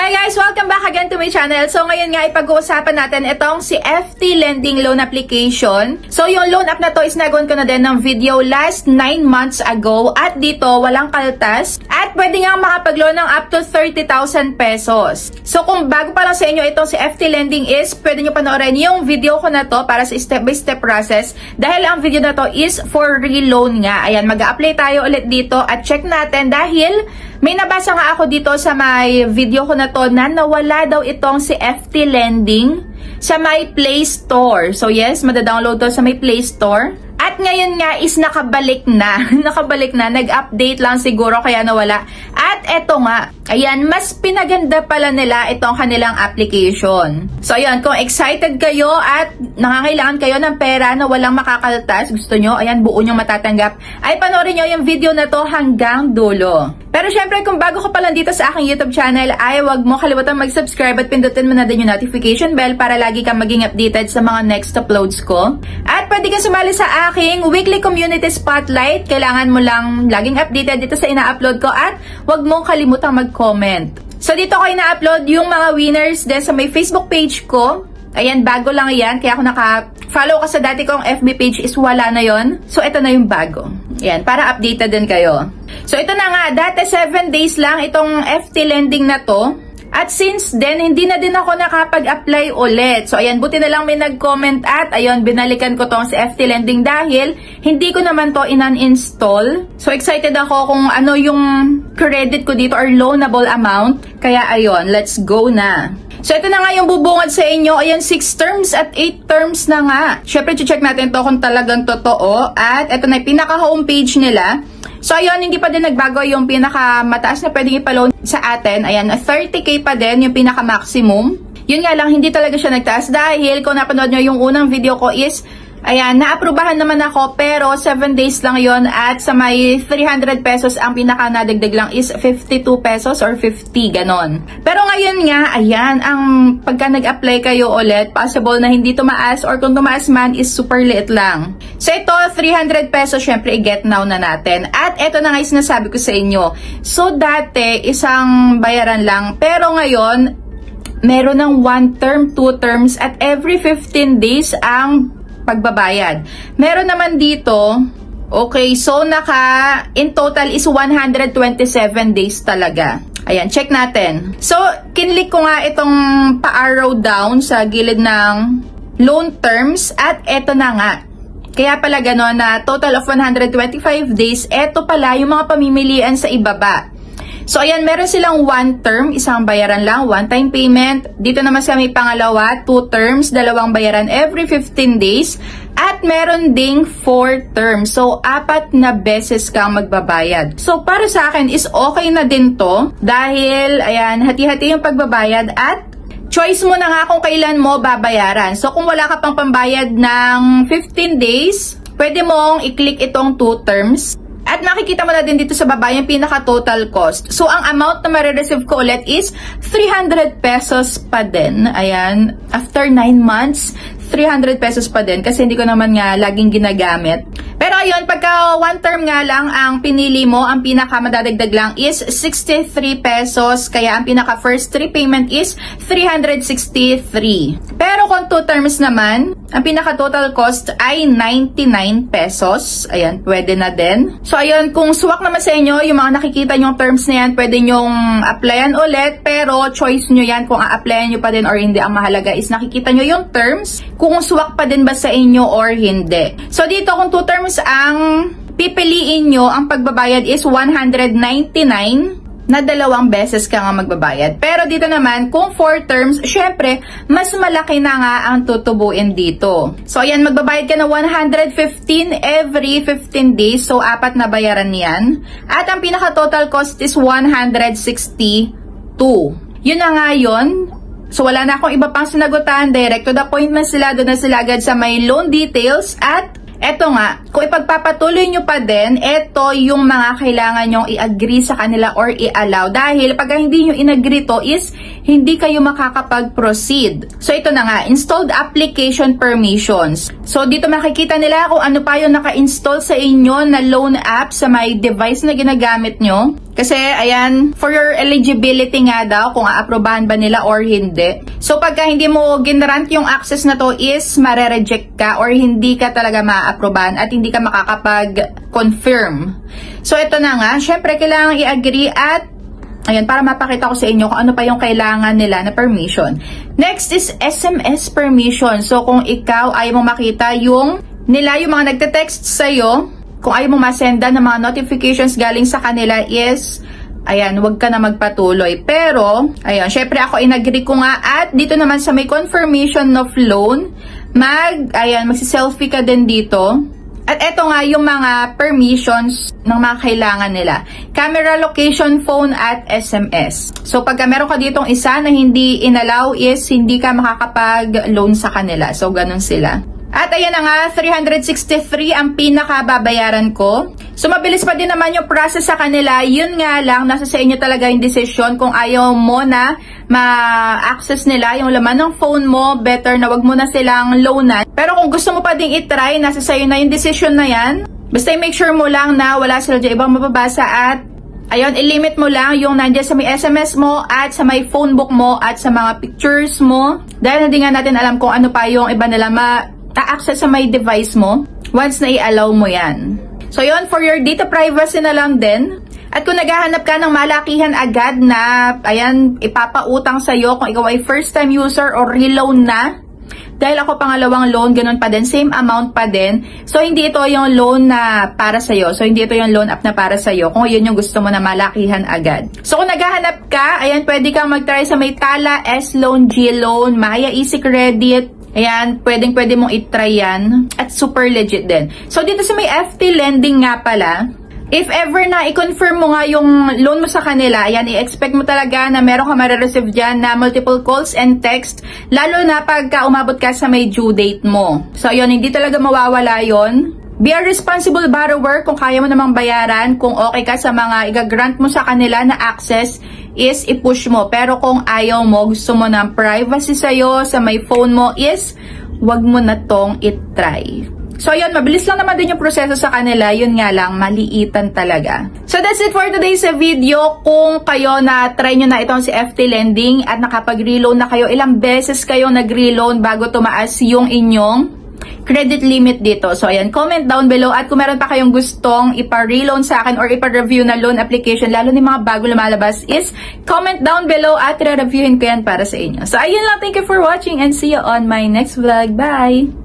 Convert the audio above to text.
Hi guys! Welcome back again to my channel. So ngayon nga ipag-uusapan natin itong si FT Lending Loan Application. So yung loan app na to is nagawan ko na din ng video last 9 months ago at dito walang kaltas at pwede nga makapag-loan ng up to 30,000 pesos. So kung bago pa lang sa inyo itong si FT Lending is pwede nyo panoorin yung video ko na to para sa step by step process dahil ang video na to is for real loan nga. Ayan, mag-a-apply tayo ulit dito at check natin dahil may nabasa nga ako dito sa may video ko na to na nawala daw itong si FT Lending sa may Play Store. So yes, madadownload to sa may Play Store. At ngayon nga is nakabalik na. Nakabalik na. Nag-update lang siguro kaya nawala. At eto nga, ayan, mas pinaganda pala nila itong kanilang application. So ayan, kung excited kayo at nangangailangan kayo ng pera na walang makakaltas, gusto nyo, ayan, buo nyo matatanggap, ay panoorin nyo yung video na to hanggang dulo. Pero syempre, kung bago ka pa lang dito sa aking YouTube channel, ay wag mo kalimutan mag-subscribe at pindutin mo na din yung notification bell para lagi kang maging updated sa mga next uploads ko. At pwede kang sumali sa aking weekly community spotlight. Kailangan mo lang laging updated dito sa ina-upload ko at wag mong kalimutang mag-comment. So dito ko ina-upload yung mga winners din sa may Facebook page ko. Ayan, bago lang yan. Kaya ako naka-follow ka sa dati kong FB page is wala na yon. So ito na yung bago. Ayan, para updated din kayo. So ito na nga, dati 7 days lang itong FT Lending na to. At since then, hindi na din ako nakapag-apply ulit. So, ayan, buti na lang may nag-comment at, ayun, binalikan ko tong si FT Lending dahil hindi ko naman to in-uninstall. So, excited ako kung ano yung credit ko dito or loanable amount. Kaya, ayun, let's go na. So, ito na nga yung bubungad sa inyo. Ayan, 6 terms at 8 terms na nga. Syempre, check natin to kung talagang totoo. At ito na yung pinaka-homepage nila. So, ayun, hindi pa din nagbago yung pinaka-mataas na pwedeng ipaloan sa atin. Ayan, 30K pa din yung pinaka-maximum. Yun nga lang, hindi talaga siya nagtaas dahil kung napanood nyo yung unang video ko is, ayan, naaprubahan naman ako pero 7 days lang yon at sa may 300 pesos ang pinaka-nadagdag lang is 52 pesos or 50, ganon. Pero ngayon nga, ayan, ang pagka nag-apply kayo ulit, possible na hindi tumaas or kung tumaas man is super liit lang. So ito, 300 pesos, syempre i-get now na natin. At ito na nga yung sinasabi ko sa inyo. So dati, isang bayaran lang, pero ngayon, meron ng 1 term, 2 terms at every 15 days ang pagbabayad. Meron naman dito, okay, so in total is 127 days talaga. Ayan, check natin. So, kinlik ko nga itong pa-arrow down sa gilid ng loan terms at eto na nga. Kaya pala gano'n na total of 125 days, eto pala yung mga pamimilian sa ibaba. So, ayan, meron silang 1 term, isang bayaran lang, one-time payment. Dito naman sa may pangalawa, 2 terms, 2 bayaran every 15 days. At meron ding 4 terms. So, 4 na beses kang magbabayad. So, para sa akin is okay na din to. Dahil, ayan, hati-hati yung pagbabayad at choice mo na nga kung kailan mo babayaran. So, kung wala ka pang pambayad ng 15 days, pwede mong i-click itong 2 terms. At makikita mo na din dito sa baba yung pinaka-total cost. So, ang amount na marireceive ko ulit is 300 pesos pa din. Ayan, after 9 months, 300 pesos pa din kasi hindi ko naman nga laging ginagamit. Pero ayun, pagka 1 term nga lang ang pinili mo, ang pinaka-madadagdag lang is 63 pesos. Kaya ang pinaka-first 3 payment is 363. Pero kung 2 terms naman, ang pinaka-total cost ay 99 pesos. Ayan, pwede na din. So ayun, kung swak naman sa inyo, yung mga nakikita nyong terms na yan, pwede nyong applyan ulit. Pero choice nyo yan kung a-applyan nyo pa din or hindi. Ang mahalaga is nakikita nyo yung terms, kung swak pa din ba sa inyo or hindi. So dito, kung 2 terms ang pipiliin nyo, ang pagbabayad is 199 na 2 beses ka nga magbabayad. Pero dito naman, kung 4 terms, syempre, mas malaki na nga ang tutubuin dito. So, ayan, magbabayad ka na 115 every 15 days. So, 4 na bayaran yan. At ang pinaka-total cost is 162. Yun na nga yun. So, wala na akong iba pang sinagutan. Direct to the point na sila. Doon na sila agad sa may loan details. At eto nga, kung ipagpapatuloy nyo pa din, eto yung mga kailangan nyong i-agree sa kanila or i-allow. Dahil pag hindi nyo in-agree to is, hindi kayo makakapag-proceed. So ito na nga, installed application permissions. So dito makikita nila kung ano pa yung naka-install sa inyo na loan app sa may device na ginagamit nyo. Kasi, ayan, for your eligibility nga daw, kung aaprobahan ba nila or hindi. So, pagka hindi mo ginrant yung access na to is mare-reject ka or hindi ka talaga maaaprobahan at hindi ka makakapag-confirm. So, ito na nga. Syempre, kailangan i-agree at ayan, para mapakita ko sa inyo kung ano pa yung kailangan nila na permission. Next is SMS permission. So, kung ikaw ay mo makita yung mga nagte-text sa'yo, kung ayaw mo masenda ng mga notifications galing sa kanila is, ayan, huwag ka na magpatuloy. Pero, ayan, syempre ako inag-agree ko nga at dito naman sa may confirmation of loan, magsi-selfie ka din dito. At eto nga yung mga permissions ng mga kailangan nila. Camera, location, phone, at SMS. So, pagka meron ka ditong isa na hindi inallow is hindi ka makakapag-loan sa kanila. So, ganun sila. At ayan na nga, 363 ang pinakababayaran ko. So, mabilis pa din naman yung process sa kanila. Yun nga lang, nasa sa inyo talaga yung decision. Kung ayaw mo na ma-access nila yung laman ng phone mo, better na wag mo na silang loanan. Pero kung gusto mo pa ding itry, nasa sa iyo na yung decision na yan. Basta make sure mo lang na wala sila dyan ibang mababasa at ayun, i-limit mo lang yung nandiyan sa may SMS mo at sa may phone book mo at sa mga pictures mo. Dahil hindi nga natin alam kung ano pa yung iba nila ma-access sa may device mo once na i-allow mo yan. So yun, for your data privacy na lang din. At kung naghahanap ka ng malakihan agad na, ayan, ipapautang sa'yo kung ikaw ay first time user or reloan na, dahil ako pangalawang loan, ganun pa din, same amount pa din. So, hindi ito yung loan na para sa'yo. So, hindi ito yung loan app na para sa'yo kung yun yung gusto mo na malakihan agad. So, kung naghahanap ka, ayan, pwede kang mag-try sa may Tala, S-Loan, G-Loan, Maya Easy Credit. Ayan, pwede mong i-try yan. At super legit din. So, dito sa may FT Lending nga pala, if ever na i-confirm mo nga yung loan mo sa kanila, ayan, i-expect mo talaga na meron ka marireceive dyan na multiple calls and text, lalo na pagka umabot ka sa may due date mo. So, yun, hindi talaga mawawala yon. Be a responsible borrower kung kaya mo namang bayaran, kung okay ka sa mga i-grant mo sa kanila na access, is i-push mo. Pero kung ayaw mo, gusto mo ng privacy sa'yo, sa may phone mo, is wag mo na tong i-try. So, yun, mabilis lang naman din yung proseso sa kanila. Yun nga lang, maliitan talaga. So, that's it for today's video. Kung kayo na-try nyo na itong si FT Lending at nakapag-reloan na kayo, ilang beses kayo nag-reloan bago tumaas yung inyong credit limit dito. So, ayan, comment down below. At kung meron pa kayong gustong ipa-reloan sa akin or ipa-review na loan application, lalo ni mga bago lumalabas, is comment down below at re-reviewin ko yan para sa inyo. So, ayun lang. Thank you for watching and see you on my next vlog. Bye!